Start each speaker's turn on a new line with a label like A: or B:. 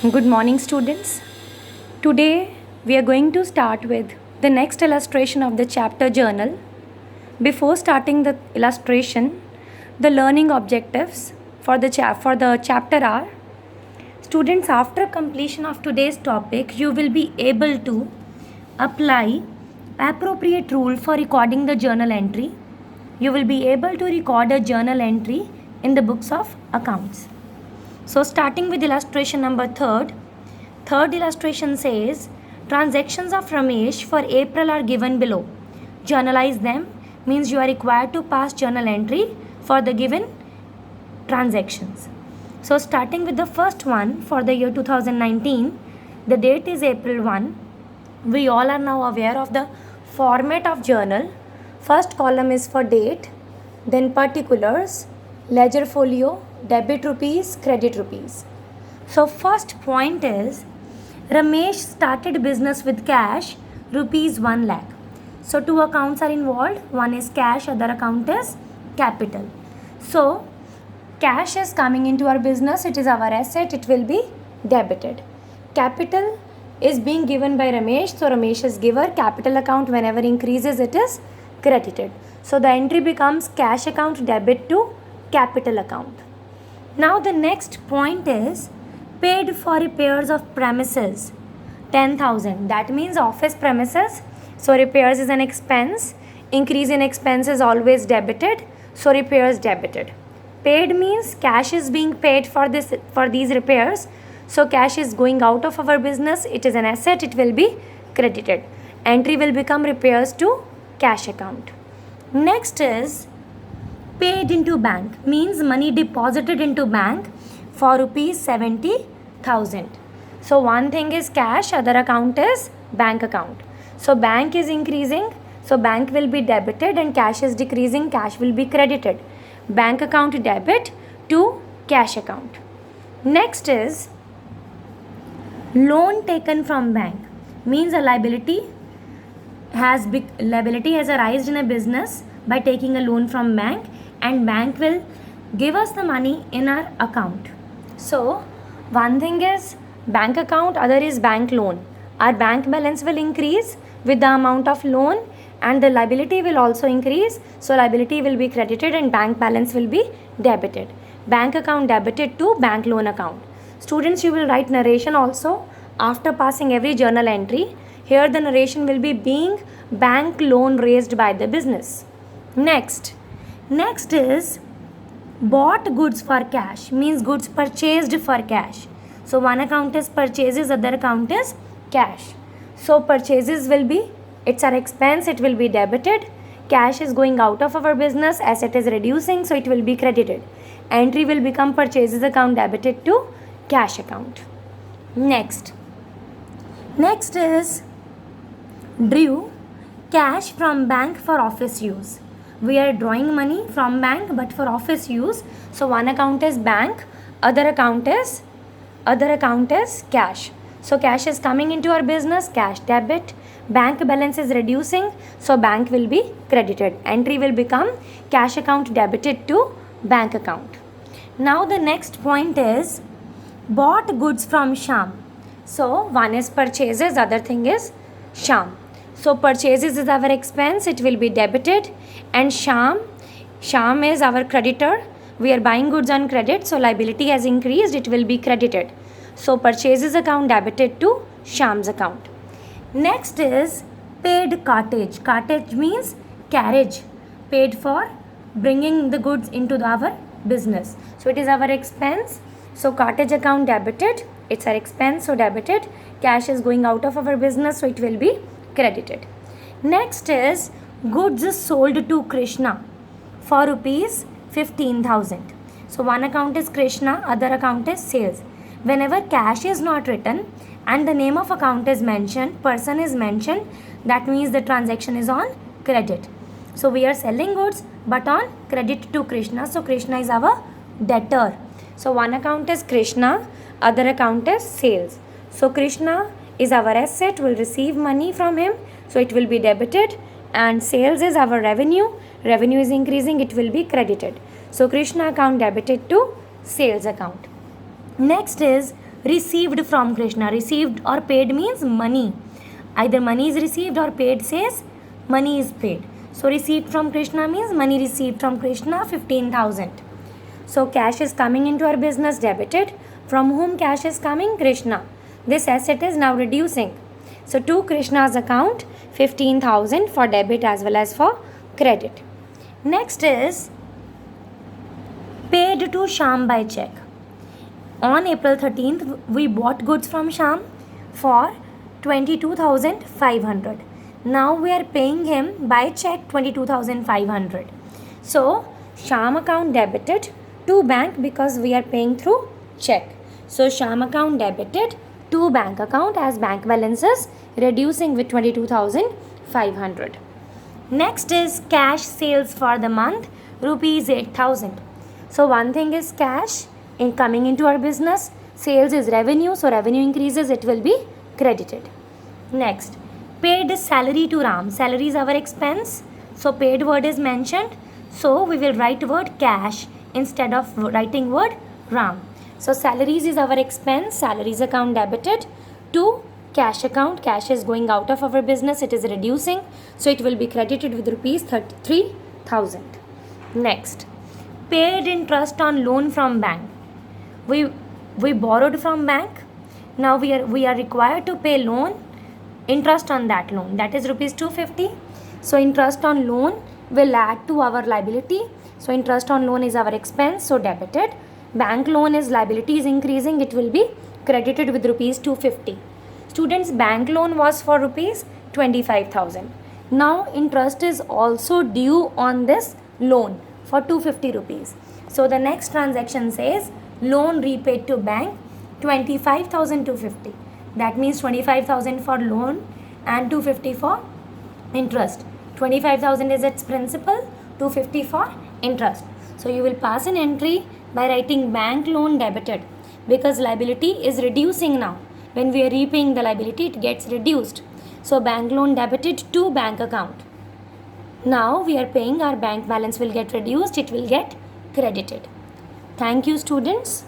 A: Good morning, students. Today we are going to start with the next illustration of the chapter journal. Before starting the illustration, the learning objectives for the chapter are: students, after completion of today's topic, you will be able to apply appropriate rule for recording the journal entry. You will be able to record a journal entry in the books of accounts. So starting with illustration number third illustration says, transactions of Ramesh for April are given below. Journalize them means you are required to pass journal entry for the given transactions. So starting with the first one for the year 2019, the date is April 1. We all are now aware of the format of journal. First column is for date, then particulars, ledger folio, debit rupees, credit rupees. So first point is, Ramesh started business with cash rupees 1 lakh. So two accounts are involved. One is cash, other account is capital. So cash is coming into our business. It is our asset. It will be debited. Capital is being given by Ramesh. So Ramesh is giver. Capital account whenever increases it is credited. So the entry becomes cash account debit to capital account. Now the next point is paid for repairs of premises 10,000. That means office premises. So repairs is an expense. Increase in expense is always debited. So repairs debited. Paid means cash is being paid for these repairs. So cash is going out of our business. It is an asset. It will be credited. Entry will become repairs to cash account. Next is paid into bank, means money deposited into bank for rupees 70,000. So one thing is cash, other account is bank account. So bank is increasing, so bank will be debited, and cash is decreasing, cash will be credited. Bank account debit to cash account. Next is loan taken from bank, means a liability has arisen in a business by taking a loan from bank, and bank will give us the money in our account. So one thing is bank account, other is bank loan. Our bank balance will increase with the amount of loan, and the liability will also increase. So liability will be credited and bank balance will be debited. Bank account debited to bank loan account. Students, you will write narration also after passing every journal entry. Here the narration will be being bank loan raised by the business. Next is bought goods for cash, means goods purchased for cash. So one account is purchases, other account is cash. So purchases will be, it's our expense, it will be debited. Cash is going out of our business, asset is reducing, so it will be credited. Entry will become purchases account debited to cash account. Next is drew cash from bank for office use. We are drawing money from bank but for office use. So one account is bank, other account is cash. So cash is coming into our business, cash debit. Bank balance is reducing, so bank will be credited. Entry will become cash account debited to bank account. Now the next point is bought goods from Sham. So one is purchases, other thing is Sham. So purchases is our expense, it will be debited, and Sham is our creditor. We are buying goods on credit, so liability has increased, it will be credited. So purchases account debited to Sham's account. Next is paid cartage. Cartage means carriage, paid for bringing the goods into our business. So it is our expense. So cartage account debited, it's our expense, so debited. Cash is going out of our business, so it will be credited. Next is goods sold to Krishna for rupees 15,000. So one account is Krishna, other account is sales. Whenever cash is not written and the name of account is mentioned, person is mentioned, that means the transaction is on credit. So we are selling goods but on credit to Krishna. So Krishna is our debtor. So one account is Krishna, other account is sales. So Krishna is our asset, will receive money from him, so it will be debited, and sales is our revenue is increasing, it will be credited. So Krishna account debited to sales account. Next is received from Krishna. Received or paid means money. Either money is received or paid says money is paid. So received from Krishna means money received from Krishna 15,000. So cash is coming into our business, debited. From whom cash is coming? Krishna. This asset is now reducing. So to Krishna's account 15,000 for debit as well as for credit. Next is paid to Shyam by check. On April 13th, we bought goods from Shyam for 22,500. Now we are paying him by check 22,500. So Shyam account debited to bank because we are paying through check. So Shyam account debited to bank account as bank balance is reducing with 22,500. Next is cash sales for the month, rupees 8,000. So one thing is cash coming into our business, sales is revenue, so revenue increases, it will be credited. Next, paid salary to Ram. Salary is our expense, so paid word is mentioned, so we will write word cash instead of writing word Ram. So salaries is our expense, salaries account debited to cash account. Cash is going out of our business, it is reducing, so it will be credited with rupees 33,000. Next, paid interest on loan from bank. We borrowed from bank. Now we are required to pay loan, interest on that loan, that is rupees 250. So interest on loan will add to our liability. So interest on loan is our expense, so debited. Bank loan is liability is increasing, it will be credited with rupees 250. Students, bank loan was for rupees 25,000. Now interest is also due on this loan for 250 rupees. So the next transaction says loan repaid to bank 25,250. That means 25,000 for loan and 250 for interest. 25,000 is its principal, 250 for interest. So you will pass an entry by writing bank loan debited because liability is reducing now. When we are repaying the liability, it gets reduced. So bank loan debited to bank account. Now we are paying, our bank balance will get reduced, it will get credited. Thank you, students.